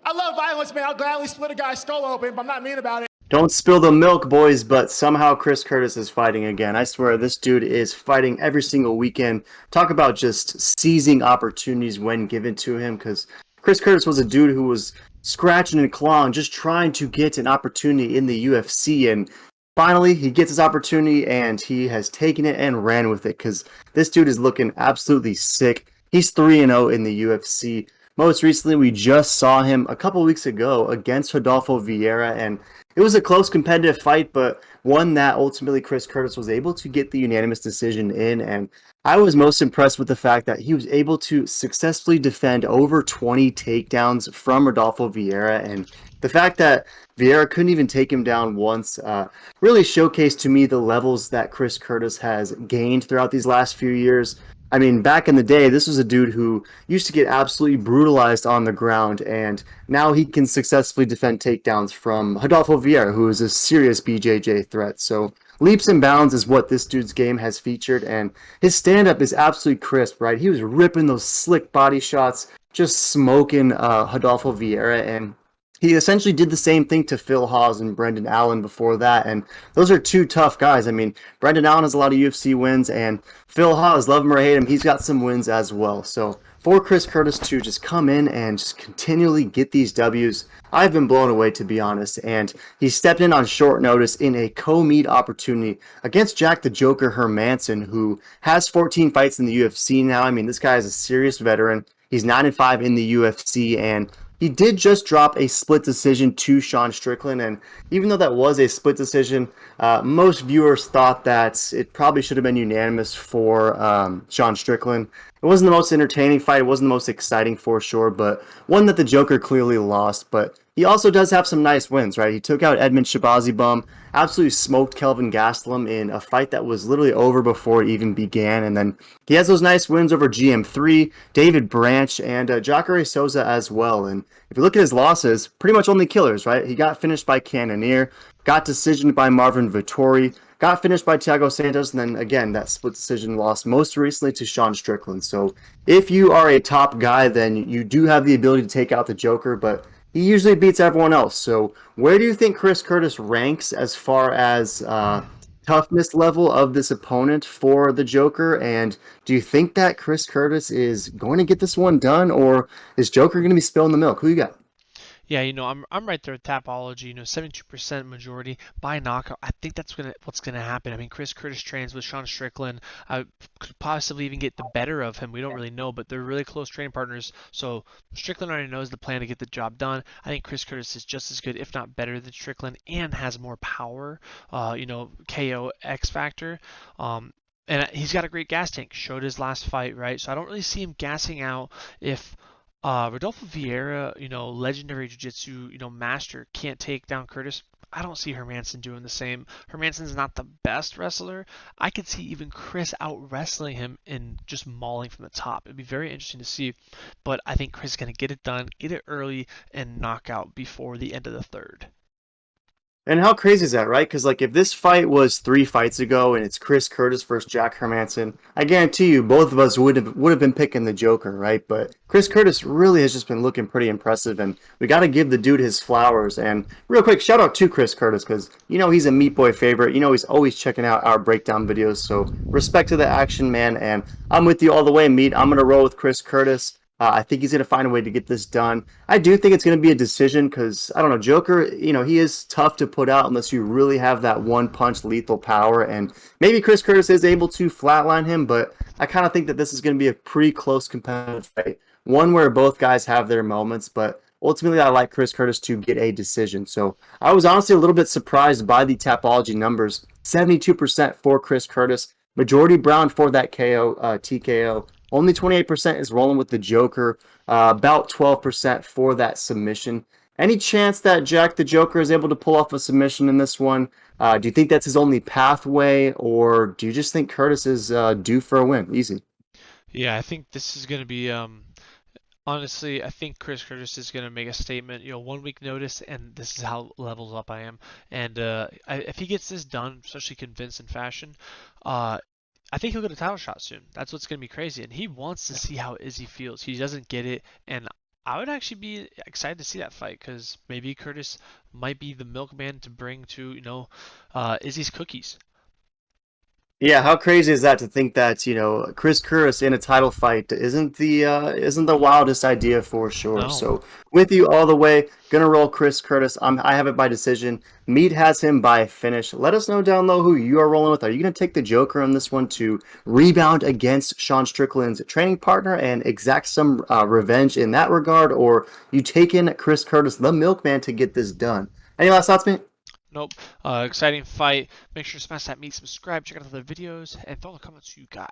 I love violence, man. I'll gladly split a guy's skull open, but I'm not mean about it. Don't spill the milk, boys, but somehow Chris Curtis is fighting again. I swear, this dude is fighting every single weekend. Talk about just seizing opportunities when given to him, because Chris Curtis was a dude who was scratching and clawing, just trying to get an opportunity in the UFC, and finally, he gets his opportunity, and he has taken it and ran with it, because this dude is looking absolutely sick. He's 3-0 in the UFC. Most recently, we just saw him a couple weeks ago against Rodolfo Vieira, and it was a close competitive fight, but one that ultimately Chris Curtis was able to get the unanimous decision in. And I was most impressed with the fact that he was able to successfully defend over 20 takedowns from Rodolfo Vieira. And the fact that Vieira couldn't even take him down once really showcased to me the levels that Chris Curtis has gained throughout these last few years. I mean, back in the day, this was a dude who used to get absolutely brutalized on the ground, and now he can successfully defend takedowns from Rodolfo Vieira, who is a serious BJJ threat. So leaps and bounds is what this dude's game has featured, and his stand-up is absolutely crisp, right? He was ripping those slick body shots, just smoking Rodolfo Vieira, and he essentially did the same thing to Phil Hawes and Brendan Allen before that, and those are two tough guys. I mean, Brendan Allen has a lot of UFC wins, and Phil Hawes, love him or hate him, he's got some wins as well. So for Chris Curtis to just come in and just continually get these Ws, I've been blown away, to be honest. And he stepped in on short notice in a co-meet opportunity against Jack the Joker Hermansson, who has 14 fights in the UFC now. I mean, this guy is a serious veteran. He's 9-5 in the UFC, and he did just drop a split decision to Sean Strickland, and even though that was a split decision, most viewers thought that it probably should have been unanimous for Sean Strickland. It wasn't the most entertaining fight, it wasn't the most exciting for sure, but one that the Joker clearly lost. But he also does have some nice wins, right? He took out Edmund Shabazibum, absolutely smoked Kelvin Gastelum in a fight that was literally over before it even began, and then he has those nice wins over GM3, David Branch, and Jacare Souza as well. And if you look at his losses, pretty much only killers, right? He got finished by Cannonier, got decisioned by Marvin Vittori, got finished by Thiago Santos, and then again, that split decision loss most recently to Sean Strickland. So if you are a top guy, then you do have the ability to take out the Joker, but he usually beats everyone else. So where do you think Chris Curtis ranks as far as toughness level of this opponent for the Joker? And do you think that Chris Curtis is going to get this one done, or is Joker going to be spilling the milk? Who you got? Yeah, I'm right there with Tapology. 72% majority by knockout. I think that's what's gonna happen. I mean, Chris Curtis trains with Sean Strickland. I could possibly even get the better of him. We don't really know, but they're really close training partners. So Strickland already knows the plan to get the job done. I think Chris Curtis is just as good, if not better, than Strickland, and has more power. KO X factor. And he's got a great gas tank. Showed his last fight, right? So I don't really see him gassing out if Rodolfo Vieira, legendary jiu-jitsu, master, can't take down Curtis. I don't see Hermansson doing the same. Hermansson's not the best wrestler. I could see even Chris out wrestling him and just mauling from the top. It'd be very interesting to see, but I think Chris is going to get it done, get it early, and knock out before the end of the third. And how crazy is that, right? Because like if this fight was 3 fights ago and it's Chris Curtis versus Jack Hermansson, I guarantee you both of us would have been picking the Joker, right? But Chris Curtis really has just been looking pretty impressive, and we got to give the dude his flowers. And real quick, shout out to Chris Curtis because he's a Meat Boy favorite. He's always checking out our breakdown videos. So respect to the action, man. And I'm with you all the way, Meat. I'm gonna roll with Chris Curtis. I think he's going to find a way to get this done. I do think it's going to be a decision because, I don't know, Joker, he is tough to put out unless you really have that one-punch lethal power. And maybe Chris Curtis is able to flatline him, but I kind of think that this is going to be a pretty close competitive fight. One where both guys have their moments, but ultimately I like Chris Curtis to get a decision. So I was honestly a little bit surprised by the Tapology numbers. 72% for Chris Curtis. Majority Brown for that TKO. Only 28% is rolling with the Joker, about 12% for that submission. Any chance that Jack the Joker is able to pull off a submission in this one? Do you think that's his only pathway, or do you just think Curtis is due for a win? Easy. Yeah, I think this is going to be honestly, I think Chris Curtis is going to make a statement, 1 week notice, and this is how levels up I am. And if he gets this done, especially convincing fashion, I think he'll get a title shot soon. That's what's going to be crazy. And he wants to see how Izzy feels. He doesn't get it, and I would actually be excited to see that fight because maybe Curtis might be the milkman to bring to, Izzy's cookies. Yeah, how crazy is that to think that, Chris Curtis in a title fight isn't the wildest idea for sure. No. So with you all the way, gonna roll Chris Curtis. I have it by decision. Mead has him by finish. Let us know down low who you are rolling with. Are you gonna take the Joker on this one to rebound against Sean Strickland's training partner and exact some revenge in that regard, or you taking Chris Curtis, the milkman, to get this done? Any last thoughts, mate? Nope. Exciting fight. Make sure to smash that subscribe, check out other videos, and throw the comments you got.